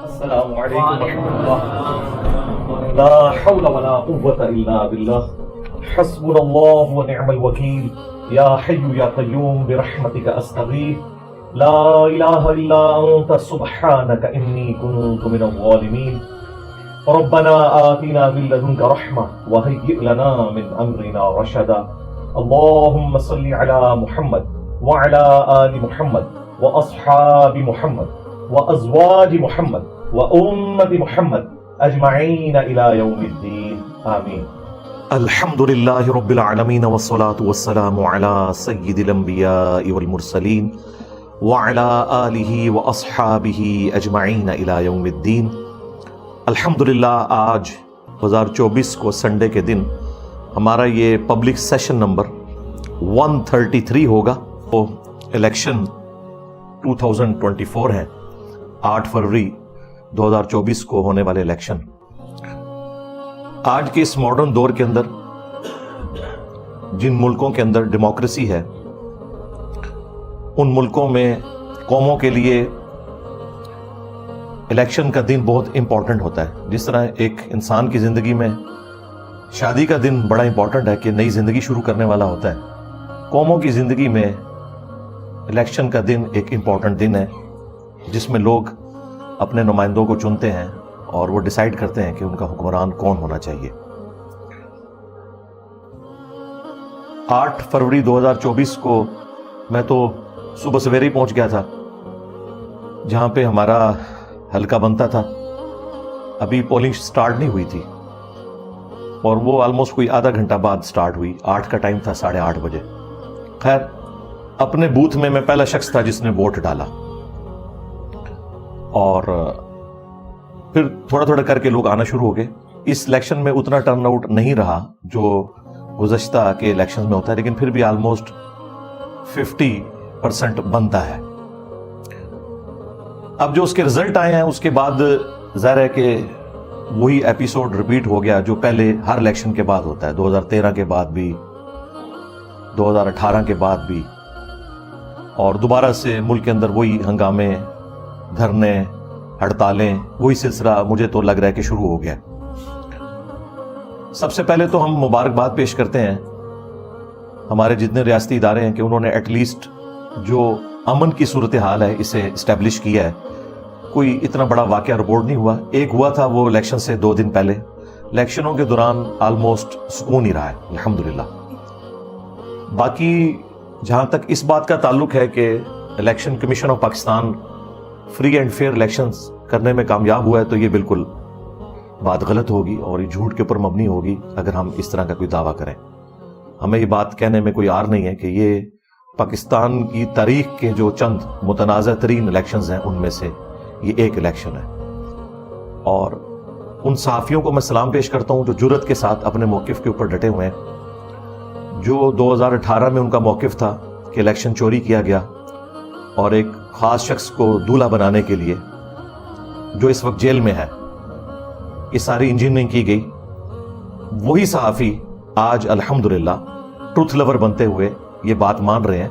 السلام علیکم ورحمۃ اللہ لا حول ولا قوة الا باللہ حسبنا اللہ ونعم الوکیل یا حی یا قیوم برحمتک استغیث لا الہ الا انت سبحانک انی کنت من الظالمین ربنا آتنا من لدنک رحمة وهیئ لنا من امرنا رشدا اللهم صل على محمد وعلى آل محمد واصحاب محمد وازواج محمد وامة محمد اجمعین الى یوم الدین آمین. الحمد للہ رب العالمین والصلاة والسلام علی سید الانبیاء والمرسلین وعلی آلہ واصحابہ اجمعین الى یوم الدین. الحمدللہ آج 2024 کو سنڈے کے دن ہمارا یہ پبلک سیشن نمبر 133 ہوگا. وہ الیکشن 2024 ہے، 8 فروری 2024 کو ہونے والے الیکشن. آج کے اس ماڈرن دور کے اندر جن ملکوں کے اندر ڈیموکریسی ہے، ان ملکوں میں قوموں کے لیے الیکشن کا دن بہت امپورٹنٹ ہوتا ہے. جس طرح ایک انسان کی زندگی میں شادی کا دن بڑا امپورٹنٹ ہے کہ نئی زندگی شروع کرنے والا ہوتا ہے، قوموں کی زندگی میں الیکشن کا دن ایک امپورٹنٹ دن ہے جس میں لوگ اپنے نمائندوں کو چنتے ہیں اور وہ ڈیسائیڈ کرتے ہیں کہ ان کا حکمران کون ہونا چاہیے. 8 فروری 2024 کو میں تو صبح سویرے ہی پہنچ گیا تھا جہاں پہ ہمارا حلقہ بنتا تھا. ابھی پولنگ سٹارٹ نہیں ہوئی تھی اور وہ آلموسٹ کوئی آدھا گھنٹہ بعد سٹارٹ ہوئی. 8 کا ٹائم تھا، 8:30 بجے. خیر، اپنے بوتھ میں پہلا شخص تھا جس نے ووٹ ڈالا اور پھر تھوڑا تھوڑا کر کے لوگ آنا شروع ہو گئے. اس الیکشن میں اتنا ٹرن آؤٹ نہیں رہا جو گزشتہ کے الیکشن میں ہوتا ہے، لیکن پھر بھی آلموسٹ 50% بنتا ہے. اب جو اس کے رزلٹ آئے ہیں اس کے بعد ظاہر ہے کہ وہی ایپیسوڈ ریپیٹ ہو گیا جو پہلے ہر الیکشن کے بعد ہوتا ہے. 2013 کے بعد بھی، 2018 کے بعد بھی، اور دوبارہ سے ملک کے اندر وہی ہنگامے، دھرنے، ہڑتالیں، وہی سلسلہ مجھے تو لگ رہا ہے کہ شروع ہو گیا. سب سے پہلے تو ہم مبارکباد پیش کرتے ہیں ہمارے جتنے ریاستی ادارے ہیں کہ انہوں نے ایٹ لیسٹ جو امن کی صورتحال ہے اسے اسٹیبلش کیا ہے. کوئی اتنا بڑا واقعہ رپورٹ نہیں ہوا. ایک ہوا تھا وہ الیکشن سے 2 دن پہلے. الیکشنوں کے دوران آلموسٹ سکون ہی رہا ہے الحمدللہ. باقی جہاں تک اس بات کا تعلق ہے کہ election commission of Pakistan free and fair elections کرنے میں کامیاب ہوا ہے تو یہ بالکل بات غلط ہوگی اور یہ جھوٹ کے اوپر مبنی ہوگی اگر ہم اس طرح کا کوئی دعویٰ کریں. ہمیں یہ بات کہنے میں کوئی عار نہیں ہے کہ یہ پاکستان کی تاریخ کے جو چند متنازع ترین الیکشنز ہیں ان میں سے یہ ایک الیکشن ہے. اور ان صحافیوں کو میں سلام پیش کرتا ہوں جو جرأت کے ساتھ اپنے موقف کے اوپر ڈٹے ہوئے ہیں. جو 2018 میں ان کا موقف تھا کہ الیکشن چوری کیا گیا اور ایک خاص شخص کو دولہا بنانے کے لیے جو اس وقت جیل میں ہے یہ ساری انجینئرنگ کی گئی، وہی صحافی آج الحمدللہ ٹروتھ لور بنتے ہوئے یہ بات مان رہے ہیں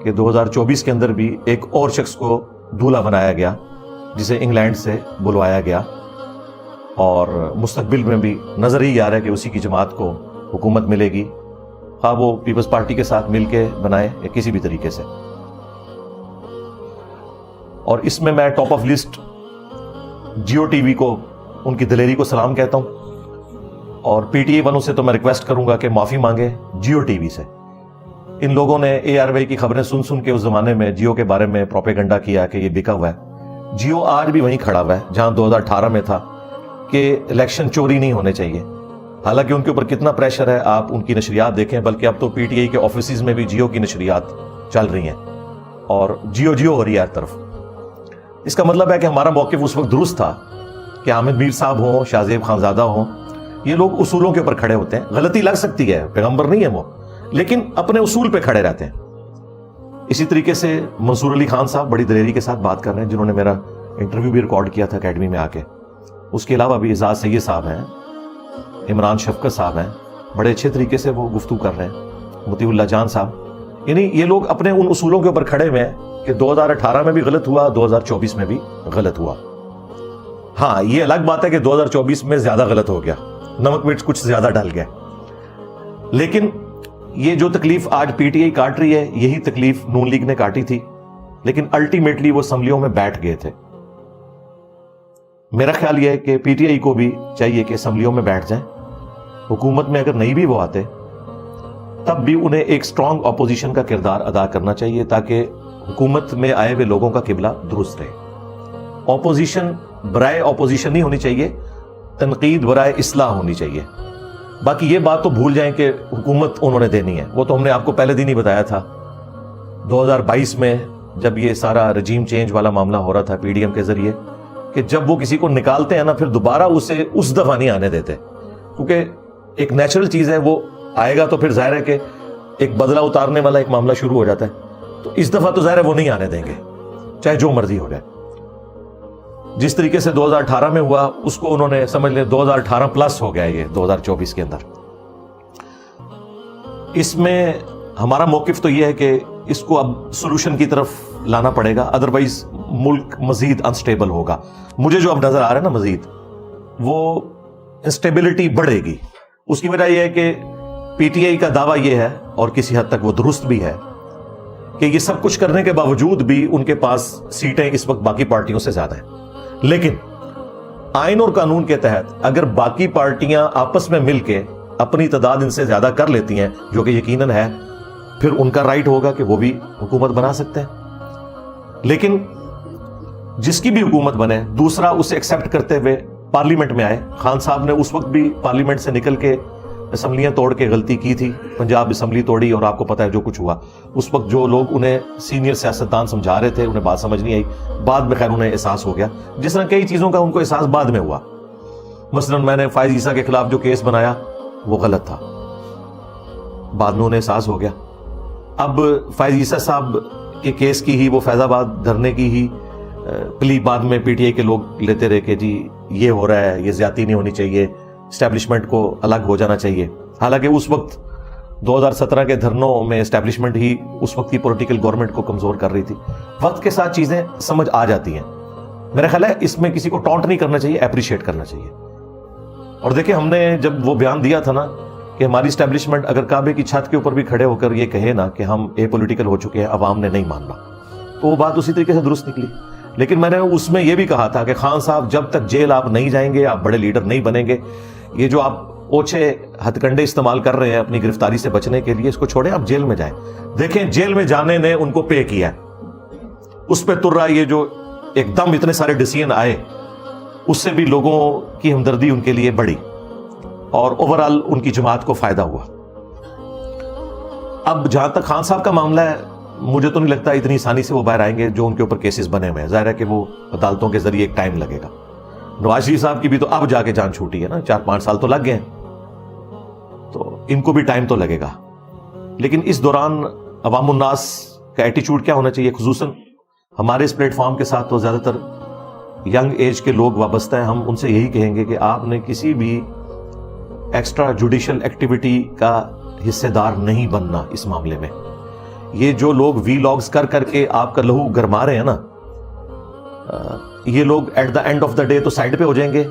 کہ 2024 کے اندر بھی ایک اور شخص کو دولہا بنایا گیا جسے انگلینڈ سے بلوایا گیا، اور مستقبل میں بھی نظر ہی آ رہا ہے کہ اسی کی جماعت کو حکومت ملے گی، خواہ وہ پیپلز پارٹی کے ساتھ مل کے بنائے یا کسی بھی طریقے سے. اور اس میں میں top of list Geo T V کو ان کی دلیری کو سلام کہتا ہوں، اور پی ٹی آئی والوں سے تو میں ریکویسٹ کروں گا کہ معافی مانگے جیو ٹی وی سے. ان لوگوں نے اے آر وائی کی خبریں سن کے اس زمانے میں جیو کے بارے میں پروپیگنڈا کیا کہ یہ بکا ہوا ہے. جیو آج بھی وہیں کھڑا ہوا ہے جہاں 2018 میں تھا کہ الیکشن چوری نہیں ہونے چاہیے. حالانکہ ان کے اوپر کتنا پریشر ہے آپ ان کی نشریات دیکھیں، بلکہ اب تو پی ٹی آئی کے آفیسز میں بھی جیو کی نشریات چل رہی ہیں اور جیو ہو رہی ہے ہر طرف. اس کا مطلب ہے کہ ہمارا موقف اس وقت درست تھا کہ حامد میر صاحب ہوں، شاہ زیب خانزادہ ہوں، یہ لوگ اصولوں کے اوپر کھڑے ہوتے ہیں. غلطی لگ سکتی ہے، پیغمبر نہیں ہے وہ، لیکن اپنے اصول پہ کھڑے رہتے ہیں. اسی طریقے سے منصور علی خان صاحب بڑی دلیری کے ساتھ بات کر رہے ہیں جنہوں نے میرا انٹرویو بھی ریکارڈ کیا تھا اکیڈمی میں آ کے. اس کے علاوہ بھی اعزاز سید صاحب ہیں، عمران شفقت صاحب ہیں، بڑے اچھے طریقے سے وہ گفتگو کر رہے ہیں. مطیع اللہ جان صاحب، یعنی یہ لوگ اپنے ان اصولوں کے اوپر کھڑے ہوئے ہیں کہ 2018 میں بھی غلط ہوا، 2024 میں بھی غلط ہوا. ہاں یہ الگ بات ہے کہ 2024 میں زیادہ غلط ہو گیا, نمک مرچ کچھ زیادہ ڈال گیا, لیکن یہ جو تکلیف آج پی ٹی آئی کاٹ رہی ہے یہی تکلیف نون لیگ نے کاٹی تھی, لیکن الٹیمیٹلی وہ اسمبلیوں میں بیٹھ گئے تھے. میرا خیال یہ ہے کہ پی ٹی آئی کو بھی چاہیے کہ اسمبلیوں میں بیٹھ جائیں, حکومت میں اگر نہیں بھی وہ آتے تب بھی انہیں ایک سٹرونگ اپوزیشن کا کردار ادا کرنا چاہیے تاکہ حکومت میں آئے ہوئے لوگوں کا قبلہ درست رہے. اپوزیشن برائے اپوزیشن نہیں ہونی چاہیے, تنقید برائے اصلاح ہونی چاہیے. باقی یہ بات تو بھول جائیں کہ حکومت انہوں نے دینی ہے, وہ تو ہم نے آپ کو پہلے دن ہی بتایا تھا 2022 میں جب یہ سارا رجیم چینج والا معاملہ ہو رہا تھا پی ڈی ایم کے ذریعے, کہ جب وہ کسی کو نکالتے ہیں نا پھر دوبارہ اسے اس دفعہ نہیں آنے دیتے, کیونکہ ایک نیچرل چیز ہے, وہ آئے گا تو پھر ظاہر ہے کہ ایک بدلہ اتارنے والا ایک معاملہ شروع ہو جاتا ہے. تو اس دفعہ تو ظاہر ہے وہ نہیں آنے دیں گے چاہے جو مرضی ہو جائے. جس طریقے سے 2018 میں ہوا اس کو انہوں نے سمجھ لیں 2018 پلس ہو گیا یہ 2024 کے اندر. اس میں ہمارا موقف تو یہ ہے کہ اس کو اب سولوشن کی طرف لانا پڑے گا, ادروائز ملک مزید انسٹیبل ہوگا. مجھے جو اب نظر آ رہا ہے نا مزید وہ انسٹیبلٹی بڑھے گی. اس کی وجہ یہ ہے کہ پی ٹی آئی کا دعویٰ یہ ہے, اور کسی حد تک وہ درست بھی ہے, کہ یہ سب کچھ کرنے کے باوجود بھی ان کے پاس سیٹیں اس وقت باقی پارٹیوں سے زیادہ ہیں. لیکن آئین اور قانون کے تحت اگر باقی پارٹیاں آپس میں مل کے اپنی تعداد ان سے زیادہ کر لیتی ہیں, جو کہ یقیناً ہے, پھر ان کا رائٹ ہوگا کہ وہ بھی حکومت بنا سکتے ہیں. لیکن جس کی بھی حکومت بنے دوسرا اسے ایکسپٹ کرتے ہوئے پارلیمنٹ میں آئے. خان صاحب نے اس وقت بھی پارلیمنٹ سے نکل کے اسمبلیاں توڑ کے غلطی کی تھی, پنجاب اسمبلی توڑی, اور آپ کو پتا ہے جو کچھ ہوا. اس وقت جو لوگ انہیں سینئر سیاستدان سمجھا رہے تھے انہیں بات سمجھ نہیں آئی, بعد میں خیر انہیں احساس ہو گیا. جس طرح کئی چیزوں کا ان کو احساس بعد میں ہوا. مثلا میں نے فائز عیسیٰ کے خلاف جو کیس بنایا وہ غلط تھا, بعد میں انہیں احساس ہو گیا. اب فائز عیسیٰ صاحب کے کیس کی ہی وہ فیض آباد دھرنے کی ہی پلی بعد میں پی ٹی آئی کے لوگ لیتے رہے کہ جی یہ ہو رہا ہے, یہ زیادتی نہیں ہونی چاہیے, اسٹیبلشمنٹ کو الگ ہو جانا چاہیے. حالانکہ اس وقت 2017 کے دھرنوں میں اسٹیبلشمنٹ ہی اس وقت کی پولیٹیکل گورنمنٹ کو کمزور کر رہی تھی. وقت کے ساتھ چیزیں سمجھ آ جاتی ہیں. میرا خیال ہے اس میں کسی کو ٹونٹ نہیں کرنا چاہیے, اپریشیٹ کرنا چاہیے. اور دیکھیں ہم نے جب وہ بیان دیا تھا نا کہ ہماری اسٹیبلشمنٹ اگر کعبے کی چھت کے اوپر بھی کھڑے ہو کر یہ کہے نا کہ ہم اے پولیٹیکل ہو چکے ہیں, عوام نے نہیں ماننا, تو وہ بات اسی طریقے سے درست نکلی. لیکن میں نے اس میں یہ بھی کہا تھا کہ خان صاحب جب تک جیل آپ نہیں جائیں گے آپ بڑے لیڈر نہیں بنیں گے. یہ جو آپ اوچھے ہتھ کنڈے استعمال کر رہے ہیں اپنی گرفتاری سے بچنے کے لیے, اس کو چھوڑیں, آپ جیل میں جائیں. دیکھیں جیل میں جانے نے ان کو پے کیا ہے, اس پہ تر رہا. یہ جو ایک دم اتنے سارے ڈیسیژن آئے اس سے بھی لوگوں کی ہمدردی ان کے لیے بڑھی اور اوورآل ان کی جماعت کو فائدہ ہوا. اب جہاں تک خان صاحب کا معاملہ ہے مجھے تو نہیں لگتا اتنی آسانی سے وہ باہر آئیں گے. جو ان کے اوپر کیسز بنے ہوئے ہیں ظاہر ہے کہ وہ عدالتوں کے ذریعے ایک ٹائم لگے گا. نواز شریف صاحب کی بھی تو اب جا کے جان چھوٹی ہے نا, 4-5 سال تو لگ گئے ہیں, تو ان کو بھی ٹائم تو لگے گا. لیکن اس دوران عوام الناس کا ایٹیچیوڈ کیا ہونا چاہیے؟ خصوصاً ہمارے اس پلیٹ فارم کے ساتھ تو زیادہ تر ینگ ایج کے لوگ وابستہ ہیں. ہم ان سے یہی کہیں گے کہ آپ نے کسی بھی ایکسٹرا جوڈیشل ایکٹیویٹی کا حصے دار نہیں بننا اس معاملے میں. یہ جو لوگ وی لاگز کر کر کے آپ کا لہو گرما رہے ہیں نا, یہ لوگ at the end of the day تو سائڈ پہ ہو جائیں گے,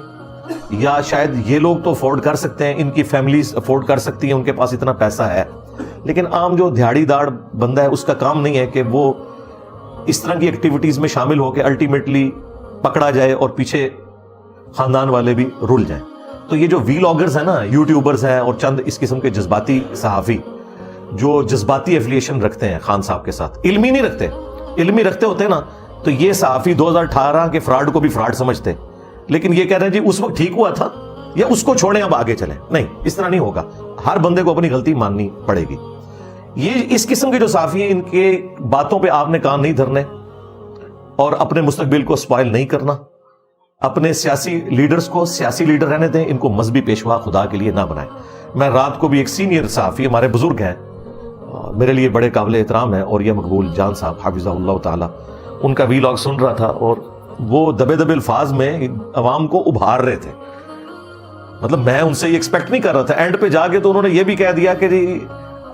یا شاید یہ لوگ تو افورڈ کر سکتے ہیں, ان کی فیملیز افورڈ کر سکتی ہیں, ان کے پاس اتنا پیسہ ہے. لیکن عام جو دیہاڑی داڑ بندہ ہے اس کا کام نہیں ہے کہ وہ اس طرح کی ایکٹیویٹیز میں شامل ہو کے الٹیمیٹلی پکڑا جائے اور پیچھے خاندان والے بھی رل جائیں. تو یہ جو وی لاگرز ہیں نا, یوٹیوبرز ہیں, اور چند اس قسم کے جذباتی صحافی جو جذباتی ایفیلیشن رکھتے ہیں خان صاحب کے ساتھ, علمی نہیں رکھتے. علمی رکھتے ہوتے نا تو یہ صحافی 2018 کے فراڈ کو بھی فراڈ سمجھتے, لیکن یہ کہہ رہے ہیں جی اس وقت ٹھیک ہوا تھا, یا اس کو چھوڑیں اب آگے چلیں. نہیں, اس طرح نہیں ہوگا. ہر بندے کو اپنی غلطی ماننی پڑے گی. یہ اس قسم کے جو صحافی ہیں ان کے باتوں پہ آپ نے کان نہیں دھرنے اور اپنے مستقبل کو سپائل نہیں کرنا. اپنے سیاسی لیڈرز کو سیاسی لیڈر رہنے دیں, ان کو مذہبی پیشوا خدا کے لیے نہ بنائیں. میں رات کو بھی ایک سینئر صحافی, ہمارے بزرگ ہیں, میرے لیے بڑے قابل احترام ہیں, اور یہ مقبول جان صاحب حافظہ اللہ تعالی, ان کا وی لاگ سن رہا تھا اور وہ دبے دبے الفاظ میں عوام کو ابھار رہے تھے. مطلب میں ان سے یہ ایکسپیکٹ نہیں کر رہا تھا. اینڈ پہ جا کے تو انہوں نے یہ بھی کہہ دیا کہ جی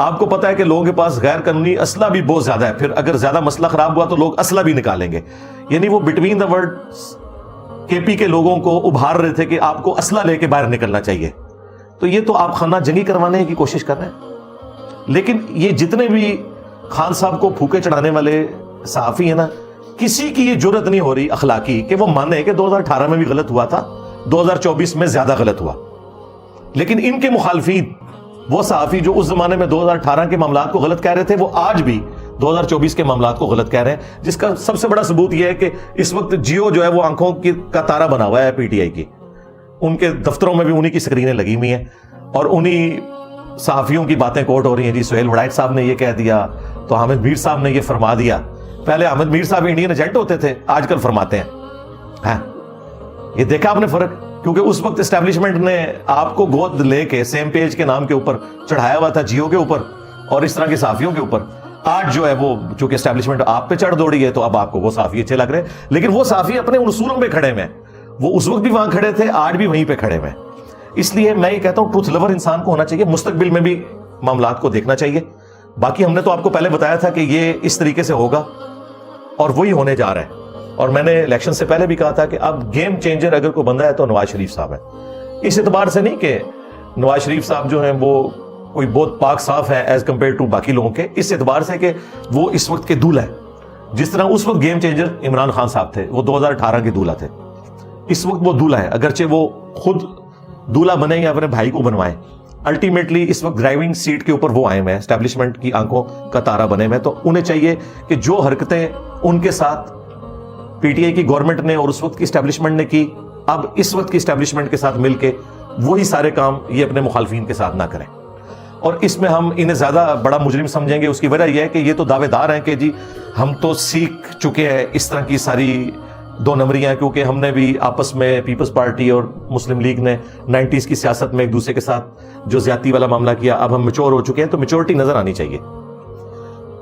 آپ کو پتا ہے کہ لوگوں کے پاس غیر قانونی اسلحہ بھی بہت زیادہ ہے, پھر اگر زیادہ مسئلہ خراب ہوا تو لوگ اسلحہ بھی نکالیں گے. یعنی وہ بٹوین دا ورڈ کے پی کے لوگوں کو ابھار رہے تھے کہ آپ کو اسلحہ لے کے باہر نکلنا چاہیے. تو یہ تو آپ خانہ جنگی کروانے کی کوشش کر رہے ہیں. لیکن یہ جتنے بھی خان صاحب کو پھوکے چڑھانے والے صحافی ہیں نا, کسی کی یہ جرت نہیں ہو رہی اخلاقی کہ وہ مانے کہ 2018 میں بھی غلط ہوا تھا, 2024 میں زیادہ غلط ہوا. لیکن ان کے مخالفین, وہ صحافی جو اس زمانے میں 2018 کے معاملات کو غلط کہہ رہے تھے, وہ آج بھی 2024 کے معاملات کو غلط کہہ رہے ہیں, جس کا سب سے بڑا ثبوت یہ ہے کہ اس وقت جیو جو ہے وہ آنکھوں کا تارا بنا ہوا ہے پی ٹی آئی کی. ان کے دفتروں میں بھی انہی کی سکرینیں لگی ہوئی ہیں اور انہی صحافیوں کی باتیں کوٹ ہو رہی ہیں. جی سہیل وڑائچ صاحب نے یہ کہہ دیا تو حامد میر صاحب نے یہ فرما دیا. پہلے حامد میر صاحب انڈین ایجنٹ ہوتے تھے, آج کل فرماتے ہیں. یہ دیکھا آپ نے فرق, کیونکہ اس وقت اسٹیبلشمنٹ نے آپ کو گود لے کے سیم پیج کے نام کے اوپر چڑھایا ہوا تھا, جیو کے اوپر اور اس طرح کے صحافیوں کے اوپر. آج جو ہے وہ چونکہ اسٹیبلشمنٹ آپ پہ چڑھ دوڑی ہے تو اب آپ کو وہ صحافی اچھے لگ رہے ہیں. لیکن وہ صحافی اپنے اصولوں پہ کھڑے ہوئے ہیں, وہ اس وقت بھی وہاں کھڑے تھے, آج بھی وہیں پہ کھڑے ہوئے ہیں. اس لیے میں یہ کہتا ہوں ٹروتھ لور انسان کو ہونا چاہیے, مستقبل میں بھی معاملات کو دیکھنا چاہیے. باقی ہم نے تو آپ کو پہلے بتایا تھا کہ یہ اس طریقے سے ہوگا اور وہی ہونے جا رہا ہے. اور میں نے الیکشن سے پہلے بھی کہا تھا کہ اب گیم چینجر اگر کوئی بندہ ہے تو نواز شریف صاحب ہے. اس اعتبار سے نہیں کہ نواز شریف صاحب جو ہیں وہ کوئی بہت پاک صاف ہے ایز کمپیئر ٹو باقی لوگوں کے, اس اعتبار سے کہ وہ اس وقت کے دولہا ہے. جس طرح اس وقت گیم چینجر عمران خان صاحب تھے, وہ 2018 کے دولہا تھے, اس وقت وہ دولہا ہے. اگرچہ وہ خود دولہا بنے یا اپنے بھائی کو بنوائے, الٹیمیٹلی اس وقت ڈرائیونگ سیٹ کے اوپر وہ آئے ہوئے ہیں, اسٹیبلشمنٹ کی آنکھوں کا تارا بنے ہوئے ہیں. تو انہیں چاہیے کہ جو حرکتیں ان کے ساتھ پی ٹی آئی کی گورنمنٹ نے اور اس وقت کی اسٹیبلشمنٹ نے کی, اب اس وقت کی اسٹیبلشمنٹ کے ساتھ مل کے وہی سارے کام یہ اپنے مخالفین کے ساتھ نہ کریں. اور اس میں ہم انہیں زیادہ بڑا مجرم سمجھیں گے. اس کی وجہ یہ ہے کہ یہ تو دعوے دار ہیں کہ جی ہم تو سیکھ چکے ہیں اس طرح کی ساری دو نمبریاں, کیونکہ ہم نے بھی آپس میں پیپلز پارٹی اور مسلم لیگ نے 90s کی سیاست میں ایک دوسرے کے ساتھ جو زیادتی والا معاملہ کیا, اب ہم میچور ہو چکے ہیں, تو میچورٹی نظر آنی چاہیے.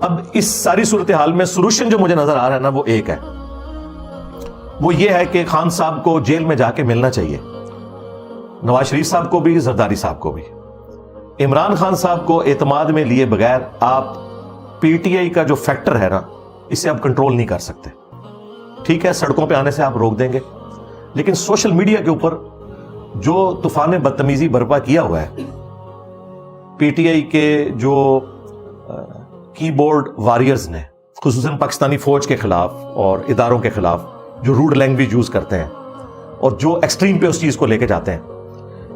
اب اس ساری صورتحال میں سولوشن جو مجھے نظر آ رہا ہے نا وہ ایک ہے, وہ یہ ہے کہ خان صاحب کو جیل میں جا کے ملنا چاہیے, نواز شریف صاحب کو بھی, زرداری صاحب کو بھی. عمران خان صاحب کو اعتماد میں لیے بغیر آپ پی ٹی آئی کا جو فیکٹر ہے نا, اسے آپ کنٹرول نہیں کر سکتے. ٹھیک ہے, سڑکوں پہ آنے سے آپ روک دیں گے, لیکن سوشل میڈیا کے اوپر جو طوفان بدتمیزی برپا کیا ہوا ہے پی ٹی آئی کے جو کی بورڈ واریئرز نے, خصوصاً پاکستانی فوج کے خلاف اور اداروں کے خلاف جو روڈ لینگویج یوز کرتے ہیں اور جو ایکسٹریم پہ اس چیز کو لے کے جاتے ہیں,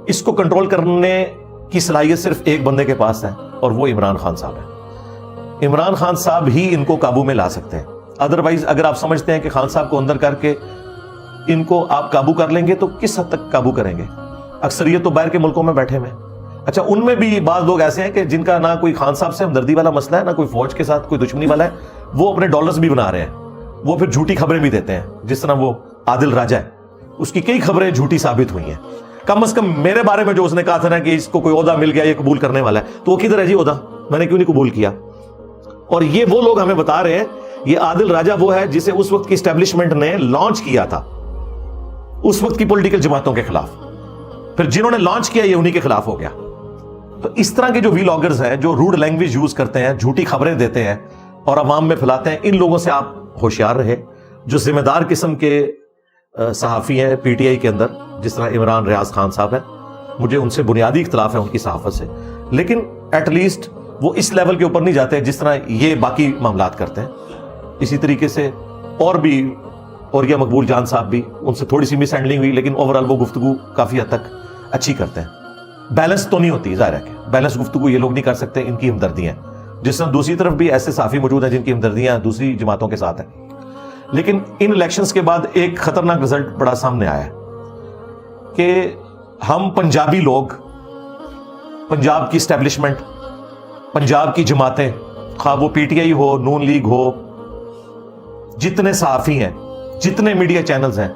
اس کو کنٹرول کرنے کی صلاحیت صرف ایک بندے کے پاس ہے اور وہ عمران خان صاحب ہے. عمران خان صاحب ہی ان کو قابو میں لا سکتے ہیں. ادروائز اگر آپ سمجھتے ہیں کہ خان صاحب کو اندر کر کے ان کو آپ قابو کر لیں گے تو کس حد تک قابو کریں گے؟ اکثریت تو باہر کے ملکوں میں بیٹھے ہوئے ہیں. اچھا, ان میں بھی بعض لوگ ایسے ہیں کہ جن کا نہ کوئی خان صاحب سے ہمدردی والا مسئلہ ہے, نہ کوئی فوج کے ساتھ کوئی دشمنی والا ہے, وہ اپنے ڈالرز بھی بنا رہے ہیں, وہ پھر جھوٹی خبریں بھی دیتے ہیں. جس طرح وہ عادل راجہ ہے, اس کی کئی خبریں جھوٹی ثابت ہوئی ہیں. کم از کم میرے بارے میں جو اس نے کہا تھا نا کہ اس کو کوئی عہدہ مل گیا, یہ قبول کرنے والا ہے, تو وہ کدھر ہے جی عہدہ؟ میں نے کیوں نہیں قبول کیا؟ اور یہ وہ لوگ ہمیں بتا رہے ہیں, یہ عادل راجہ وہ ہے جسے اس وقت کی اسٹیبلشمنٹ نے لانچ کیا تھا اس وقت کی پولیٹیکل جماعتوں کے خلاف, پھر جنہوں نے لانچ کیا یہ انہی کے خلاف ہو گیا. تو اس طرح کے جو ویلاگرز ہیں جو روڈ لینگویج یوز کرتے ہیں, جھوٹی خبریں دیتے ہیں اور عوام میں پھیلاتے ہیں, ان لوگوں سے آپ ہوشیار رہے. جو ذمہ دار قسم کے صحافی ہیں پی ٹی آئی کے اندر, جس طرح عمران ریاض خان صاحب ہیں, مجھے ان سے بنیادی اختلاف ہے ان کی صحافت سے, لیکن ایٹ لیسٹ وہ اس لیول کے اوپر نہیں جاتے جس طرح یہ باقی معاملات کرتے ہیں. اسی طریقے سے اور بھی اوریا مقبول جان صاحب بھی, ان سے تھوڑی سی مس ہینڈلنگ ہوئی, لیکن اوورآل وہ گفتگو کافی حد تک اچھی کرتے ہیں. بیلنس تو نہیں ہوتی, ظاہر ہے کہ بیلنس گفتگو یہ لوگ نہیں کر سکتے, ان کی ہمدردیاں ہیں. جس طرح دوسری طرف بھی ایسے صحافی موجود ہیں جن کی ہمدردیاں دوسری جماعتوں کے ساتھ ہیں. لیکن ان الیکشنز کے بعد ایک خطرناک رزلٹ بڑا سامنے آیا ہے کہ ہم پنجابی لوگ, پنجاب کی اسٹیبلشمنٹ, پنجاب کی جماعتیں, خواہ وہ پی ٹی آئی ہو, نون لیگ ہو, جتنے صحافی ہیں, جتنے میڈیا چینلز ہیں,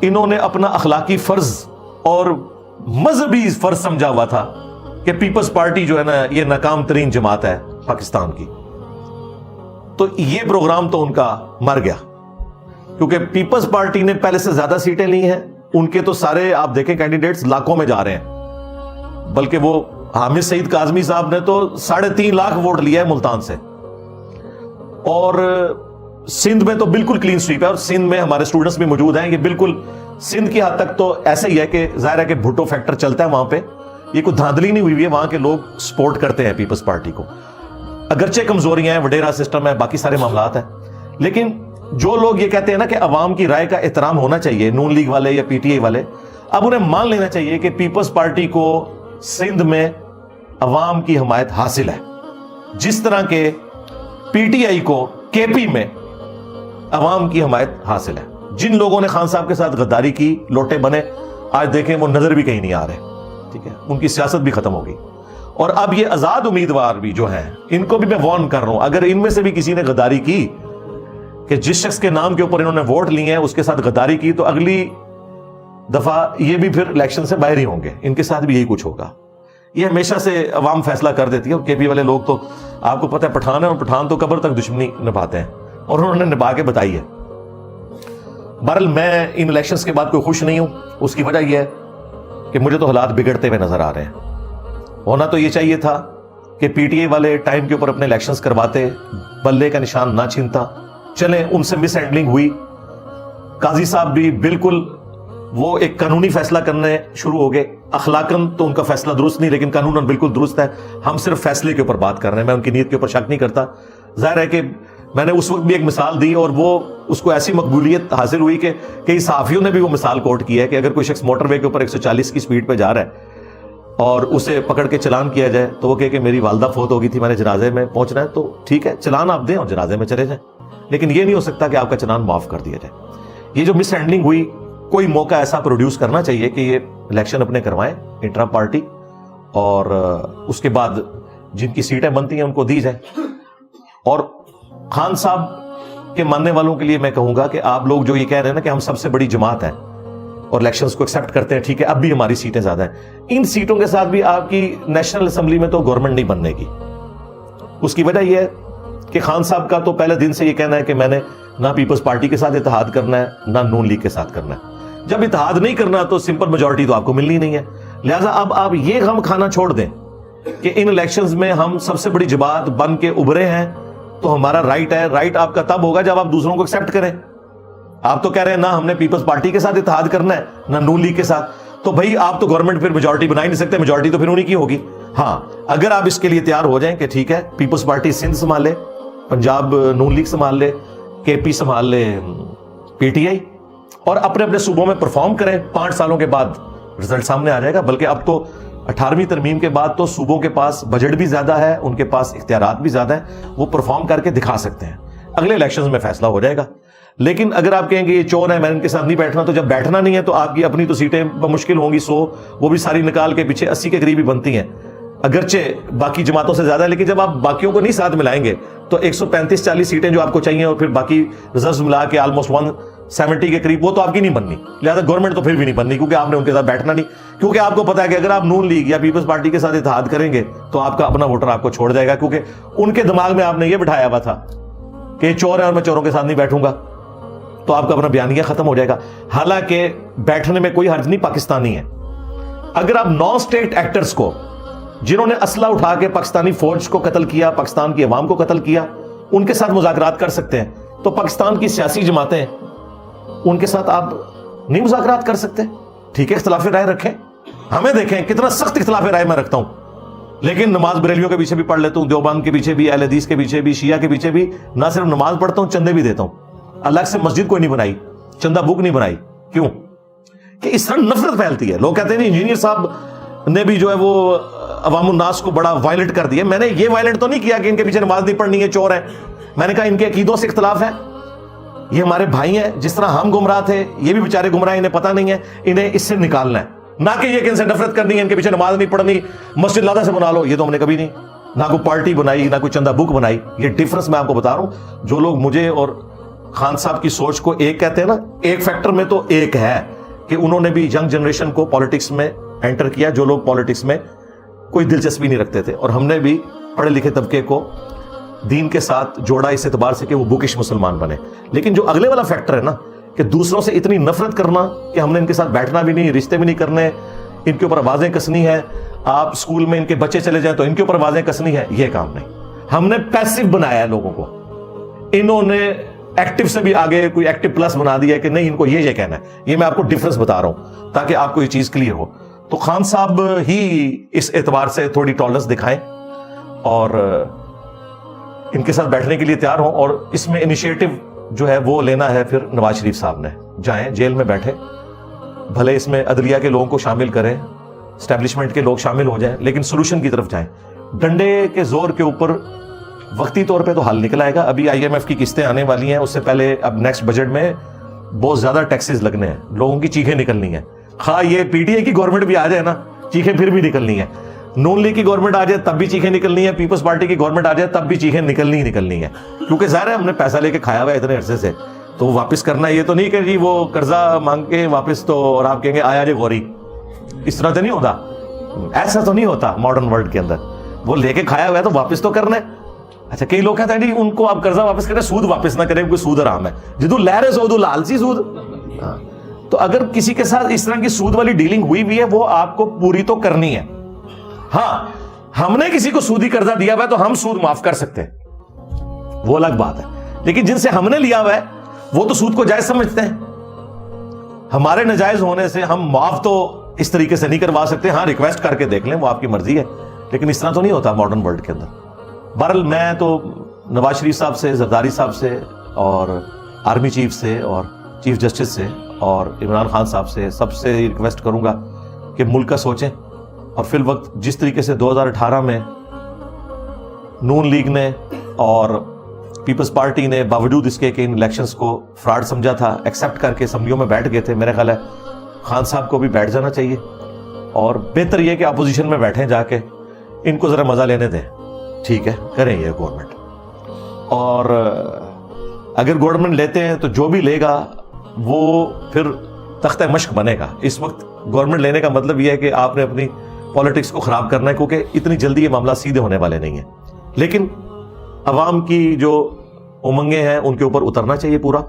انہوں نے اپنا اخلاقی فرض اور مذہبی فرض سمجھا ہوا تھا کہ پیپلز پارٹی جو ہے نا یہ ناکام ترین جماعت ہے پاکستان کی. تو یہ پروگرام تو ان کا مر گیا, کیونکہ پیپلز پارٹی نے پہلے سے زیادہ سیٹیں لی ہیں. ان کے تو سارے آپ دیکھیں کینڈیڈیٹس لاکھوں میں جا رہے ہیں, بلکہ وہ حامد سعید کاظمی صاحب نے تو 3.5 لاکھ ووٹ لیا ہے ملتان سے, اور سندھ میں تو بالکل کلین سویپ ہے, اور سندھ میں ہمارے اسٹوڈنٹس بھی موجود ہیں. یہ بالکل سندھ کی حد تک تو ایسا ہی ہے کہ ظاہر ہے کہ بھٹو فیکٹر چلتا ہے وہاں پہ. یہ کوئی دھاندلی نہیں ہوئی ہے, وہاں کے لوگ سپورٹ کرتے ہیں پیپلز پارٹی کو, اگرچہ کمزوریاں ہیں, وڈیرا سسٹم ہے, باقی سارے معاملات ہیں. لیکن جو لوگ یہ کہتے ہیں نا کہ عوام کی رائے کا احترام ہونا چاہیے, نون لیگ والے یا پی ٹی آئی والے, اب انہیں مان لینا چاہیے کہ پیپلز پارٹی کو سندھ میں عوام کی حمایت حاصل ہے, جس طرح کہ پی ٹی آئی کو کے پی میں عوام کی حمایت حاصل ہے. جن لوگوں نے خان صاحب کے ساتھ غداری کی, لوٹے بنے, آج دیکھیں وہ نظر بھی کہیں نہیں آ رہے, ٹھیک ہے, ان کی سیاست بھی ختم ہو گئی. اور اب یہ آزاد امیدوار بھی جو ہیں, ان کو بھی میں وارن کر رہا ہوں, اگر ان میں سے بھی کسی نے غداری کی کہ جس شخص کے نام کے اوپر انہوں نے ووٹ لیے ہیں اس کے ساتھ غداری کی, تو اگلی دفعہ یہ بھی پھر الیکشن سے باہر ہی ہوں گے, ان کے ساتھ بھی یہی کچھ ہوگا. یہ ہمیشہ سے عوام فیصلہ کر دیتی ہے, اور کے پی والے لوگ تو آپ کو پتہ ہے پٹھان ہے, اور پٹھان تو قبر تک دشمنی نبھاتے ہیں, اور انہوں نے نبھا کے بتائی ہے. بہرحال میں ان الیکشنز کے بعد کوئی خوش نہیں ہوں. اس کی وجہ یہ ہے کہ مجھے تو حالات بگڑتے ہوئے نظر آ رہے ہیں. ہونا تو یہ چاہیے تھا کہ پی ٹی آئی والے ٹائم کے اوپر اپنے الیکشنز کرواتے, بلے کا نشان نہ چھینتا. چلیں, ان سے مس ہینڈلنگ ہوئی, قاضی صاحب بھی بالکل وہ ایک قانونی فیصلہ کرنے شروع ہو گئے. اخلاقاً تو ان کا فیصلہ درست نہیں, لیکن قانوناً بالکل درست ہے. ہم صرف فیصلے کے اوپر بات کر رہے ہیں, میں ان کی نیت کے اوپر شک نہیں کرتا. ظاہر ہے کہ میں نے اس وقت بھی ایک مثال دی, اور وہ اس کو ایسی مقبولیت حاصل ہوئی کہ کئی صحافیوں نے بھی وہ مثال کوٹ کی ہے کہ اگر کوئی شخص موٹر وے کے اوپر 140 کی سپیڈ پہ جا رہا ہے اور اسے پکڑ کے چلان کیا جائے, تو وہ کہے کہ میری والدہ فوت ہو گئی تھی, میں نے جنازے میں پہنچنا ہے, تو ٹھیک ہے چلان آپ دیں اور جنازے میں چلے جائیں. لیکن یہ نہیں ہو سکتا کہ آپ کا چلان معاف کر دیا جائے. یہ جو مس ہینڈلنگ ہوئی, کوئی موقع ایسا پروڈیوس کرنا چاہیے کہ یہ الیکشن اپنے کروائیں انٹرا پارٹی, اور اس کے بعد جن کی سیٹیں بنتی ہیں ان کو دی جائے. اور خان صاحب کے ماننے والوں کے لیے میں کہوں گا کہ آپ لوگ جو یہ کہہ رہے ہیں نا کہ ہم سب سے بڑی جماعت ہیں اور الیکشنز کو ایکسیپٹ کرتے ہیں, ٹھیک ہے, اب بھی ہماری سیٹیں زیادہ ہیں, ان سیٹوں کے ساتھ بھی آپ کی نیشنل اسمبلی میں تو گورنمنٹ نہیں بننے کی. اس کی وجہ یہ ہے کہ خان صاحب کا تو پہلے دن سے یہ کہنا ہے کہ میں نے نہ پیپلز پارٹی کے ساتھ اتحاد کرنا ہے, نہ نون لیگ کے ساتھ کرنا ہے. جب اتحاد نہیں کرنا تو سمپل میجورٹی تو آپ کو ملنی نہیں ہے. لہٰذا اب آپ یہ غم کھانا چھوڑ دیں کہ ان الیکشنز میں ہم سب سے بڑی جماعت بن کے ابھرے ہیں, تو ہمارا رائٹ ہے. رائٹ آپ کا تب ہوگا جب آپ دوسروں کو ایکسیپٹ کریں. آپ تو کہہ رہے ہیں نہ ہم نے پیپلز پارٹی کے ساتھ اتحاد کرنا ہے, نہ نون لیگ کے ساتھ, تو بھائی آپ تو گورنمنٹ پھر میجورٹی بنا ہی نہیں سکتے, میجورٹی تو پھر انہیں کی ہوگی. ہاں, اگر آپ اس کے لیے تیار ہو جائیں کہ ٹھیک ہے پیپلز پارٹی سندھ سنبھال لے, پنجاب نون لیگ سنبھال لے, کے پی سنبھال لے پی ٹی آئی, اور اپنے اپنے صوبوں میں پرفارم کریں, 5 سالوں کے بعد رزلٹ سامنے آ جائے گا. بلکہ اب تو 18ویں ترمیم کے بعد تو صوبوں کے پاس بجٹ بھی زیادہ ہے, ان کے پاس اختیارات بھی زیادہ ہیں, وہ پرفارم کر کے دکھا سکتے ہیں. اگلے الیکشنز میں فیصلہ ہو جائے گا. لیکن اگر آپ کہیں گے یہ چور ہے, میں ان کے ساتھ نہیں بیٹھنا, تو جب بیٹھنا نہیں ہے تو آپ کی اپنی تو سیٹیں بمشکل ہوں گی 100, وہ بھی ساری نکال کے پیچھے 80 کے قریب ہی بنتی ہیں, اگرچہ باقی جماعتوں سے زیادہ. لیکن جب آپ باقیوں کو نہیں ساتھ ملائیں گے تو 135-40 سیٹیں جو آپ کو چاہیے, اور پھر باقی ریزلٹس ملا کے آلموسٹ 170 کے قریب, وہ تو آپ کی نہیں بننی. لہٰذا گورنمنٹ تو پھر بھی نہیں بننی, کیونکہ آپ نے ان کے ساتھ بیٹھنا نہیں. کیونکہ آپ کو پتا ہے کہ اگر آپ نون لیگ یا پیپلز پارٹی کے ساتھ اتحاد کریں گے تو آپ کا اپنا ووٹر آپ کو چھوڑ جائے گا, کیونکہ ان کے دماغ میں آپ نے یہ بٹھایا ہوا تھا کہ یہ چور ہے اور میں چوروں کے ساتھ نہیں بیٹھوں گا, تو آپ کا اپنا بیانیہ ختم ہو جائے گا. حالانکہ بیٹھنے میں کوئی حرج نہیں, پاکستانی ہے. اگر آپ نان اسٹیٹ ایکٹرز کو, جنہوں نے اسلحہ اٹھا کے پاکستانی فوج کو قتل کیا, پاکستان کی عوام کو قتل کیا, ان کے ساتھ مذاکرات کر سکتے ہیں, تو پاکستان کی سیاسی جماعتیں ان کے ساتھ آپ نہیں مذاکرات کر سکتے. ٹھیک ہے, اختلاف رائے رکھیں, ہمیں دیکھیں کتنا سخت اختلاف رائے میں رکھتا ہوں, لیکن نماز بریلیوں کے پیچھے بھی پڑھ لیتا ہوں, دیوبند کے پیچھے بھی, اہل حدیث کے پیچھے بھی, شیعہ کے پیچھے بھی. نہ صرف نماز پڑھتا ہوں, چندے بھی دیتا ہوں. الگ سے مسجد کوئی نہیں بنائی, چندہ بک نہیں بنائی. کیوں کہ اس طرح نفرت پھیلتی ہے. لوگ کہتے ہیں انجینئر صاحب نے بھی جو ہے وہ عوام الناس کو بڑا وائلنٹ کر دیا. میں نے یہ وائلنٹ تو نہیں کیا کہ ان کے پیچھے نماز نہیں پڑھنی ہے, چور ہے. میں نے کہا ان کے عقیدوں سے اختلاف ہے, یہ ہمارے بھائی ہیں, جس طرح ہم گمراہ تھے یہ بھی بیچارے گمراہ, انہیں پتہ نہیں ہے, انہیں اس سے نکالنا ہے. نہ کہ یہ کہ ان سے نفرت کرنی ہے, ان کے پیچھے نماز نہیں پڑھنی, مسجد لادہ سے بنا لو. یہ تو ہم نے کبھی نہیں, نہ کوئی پارٹی بنائی, نہ کوئی چندہ بک بنائی. یہ ڈفرنس میں آپ کو بتا رہا ہوں. جو لوگ مجھے اور خان صاحب کی سوچ کو ایک کہتے ہیں نا, ایک فیکٹر میں تو ایک ہے کہ انہوں نے بھی ینگ جنریشن کو پالیٹکس میں انٹر کیا, جو لوگ پالیٹکس میں کوئی دلچسپی نہیں رکھتے تھے, اور ہم نے بھی پڑھے لکھے طبقے کو دین کے ساتھ جوڑا اس اعتبار سے کہ وہ بکش مسلمان بنے. لیکن جو اگلے والا فیکٹر ہے نا کہ دوسروں سے اتنی نفرت کرنا کہ ہم نے ان کے ساتھ بیٹھنا بھی نہیں, رشتے بھی نہیں کرنے, ان کے اوپر آوازیں کسنی ہے, آپ اسکول میں ان کے بچے چلے جائیں تو ان کے اوپر آوازیں کسنی ہے, یہ کام نہیں. ہم نے پیسو بنایا ہے لوگوں کو. انہوں نے ایکٹیو سے بھی آگے کوئی ایکٹیو پلس بنا دیا کہ نہیں ان کو یہ کہنا ہے. یہ میں آپ کو ڈفرنس بتا رہا ہوں تاکہ آپ کو یہ چیز کلیئر ہو. تو خان صاحب ہی اس اعتبار سے تھوڑی ٹالرنس دکھائیں اور ان کے ساتھ بیٹھنے کے لیے تیار ہوں. اور اس میں انیشیٹو جو ہے وہ لینا ہے پھر نواز شریف صاحب نے. جائیں جیل میں بیٹھے, بھلے اس میں عدلیہ کے لوگوں کو شامل کریں, اسٹیبلشمنٹ کے لوگ شامل ہو جائیں, لیکن سولوشن کی طرف جائیں. ڈنڈے کے زور کے اوپر وقتی طور پہ تو حل نکل آئے گا. ابھی IMF کی قسطیں آنے والی ہیں, اس سے پہلے اب نیکسٹ بجٹ میں بہت زیادہ ٹیکسز لگنے ہیں, لوگوں کی چیخیں نکلنی ہیں. خواہ یہ PTI کی گورنمنٹ بھی آ جائے نا, چیخیں پھر بھی نکلنی ہیں. نون لیگ کی گورنمنٹ آ جائے تب بھی چیخیں نکلنی ہے, پیپلز پارٹی کی گورنمنٹ آ جائے تب بھی چیخیں نکلنی ہے. کیونکہ ظاہر ہے ہم نے پیسہ لے کے کھایا ہوا ہے اتنے عرصے سے, تو واپس کرنا. یہ تو نہیں کہ جی وہ قرضہ مانگ کے واپس تو اور آپ کہیں گے آیا جے غوری, اس طرح تو نہیں ہوتا. ایسا تو نہیں ہوتا ماڈرن ورلڈ کے اندر. وہ لے کے کھایا ہوا ہے تو واپس تو کرنا ہے. اچھا کئی لوگ کہتے ہیں جی ان کو آپ قرضہ واپس کریں, سود واپس نہ کریں, کوئی سود حرام ہے. جدو لہر سود لالچی سود. تو اگر کسی کے ساتھ اس طرح کی سود والی ڈیلنگ ہوئی ہے وہ آپ کو پوری تو کرنی ہے. ہاں ہم نے کسی کو سودی قرضہ دیا ہوا ہے تو ہم سود معاف کر سکتے ہیں, وہ الگ بات ہے. لیکن جن سے ہم نے لیا ہوا ہے وہ تو سود کو جائز سمجھتے ہیں. ہمارے ناجائز ہونے سے ہم معاف تو اس طریقے سے نہیں کروا سکتے. ہاں ریکویسٹ کر کے دیکھ لیں, وہ آپ کی مرضی ہے, لیکن اس طرح تو نہیں ہوتا ماڈرن ورلڈ کے اندر. بہرحال میں تو نواز شریف صاحب سے, زرداری صاحب سے, اور آرمی چیف سے, اور چیف جسٹس سے, اور عمران خان صاحب سے, سب سے ریکویسٹ کروں گا کہ ملک کا سوچیں. اور فی الوقت جس طریقے سے 2018 میں نون لیگ نے اور پیپلز پارٹی نے باوجود اس کے کہ ان الیکشنز کو فراڈ سمجھا تھا, ایکسیپٹ کر کے اسمبلیوں میں بیٹھ گئے تھے. میرا خیال ہے خان صاحب کو بھی بیٹھ جانا چاہیے, اور بہتر یہ کہ اپوزیشن میں بیٹھیں جا کے, ان کو ذرا مزہ لینے دیں. ٹھیک ہے, کریں یہ گورنمنٹ. اور اگر گورنمنٹ لیتے ہیں تو جو بھی لے گا وہ پھر تختہ مشق بنے گا. اس وقت گورنمنٹ لینے کا مطلب یہ ہے کہ آپ نے اپنی پالیٹکس کو خراب کرنا ہے, کیونکہ اتنی جلدی یہ معاملہ سیدھے ہونے والے نہیں ہیں. لیکن عوام کی جو امنگیں ہیں ان کے اوپر اترنا چاہیے پورا.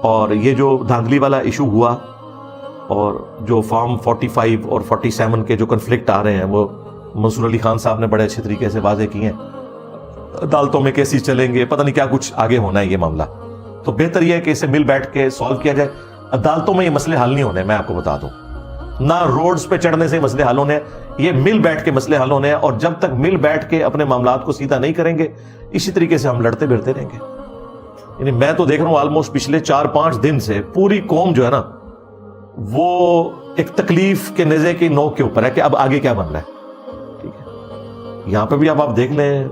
اور یہ جو دھاندلی والا ایشو ہوا, اور جو فارم 45 اور 47 کے جو کنفلکٹ آ رہے ہیں, وہ منصور علی خان صاحب نے بڑے اچھے طریقے سے واضح کیے ہیں. عدالتوں میں کیسز چلیں گے, پتہ نہیں کیا کچھ آگے ہونا ہے یہ معاملہ. تو بہتر یہ ہے کہ اسے مل بیٹھ کے سالو کیا جائے. عدالتوں میں یہ مسئلے حل نہیں ہونے, میں آپ کو بتا دوں. نہ روڈز پہ چڑھنے سے مسئلے حل ہونے, یہ مل بیٹھ کے مسئلے حل ہونے ہیں. اور جب تک مل بیٹھ کے اپنے معاملات کو سیدھا نہیں کریں گے, اسی طریقے سے ہم لڑتے بھرتے رہیں گے. یعنی میں تو دیکھ رہا ہوں آلموسٹ پچھلے 4-5 دن سے پوری قوم جو ہے نا وہ ایک تکلیف کے نیزے کی نوک کے اوپر ہے کہ اب آگے کیا بن رہا ہے. ٹھیک ہے, یہاں پہ بھی اب آپ دیکھ لیں,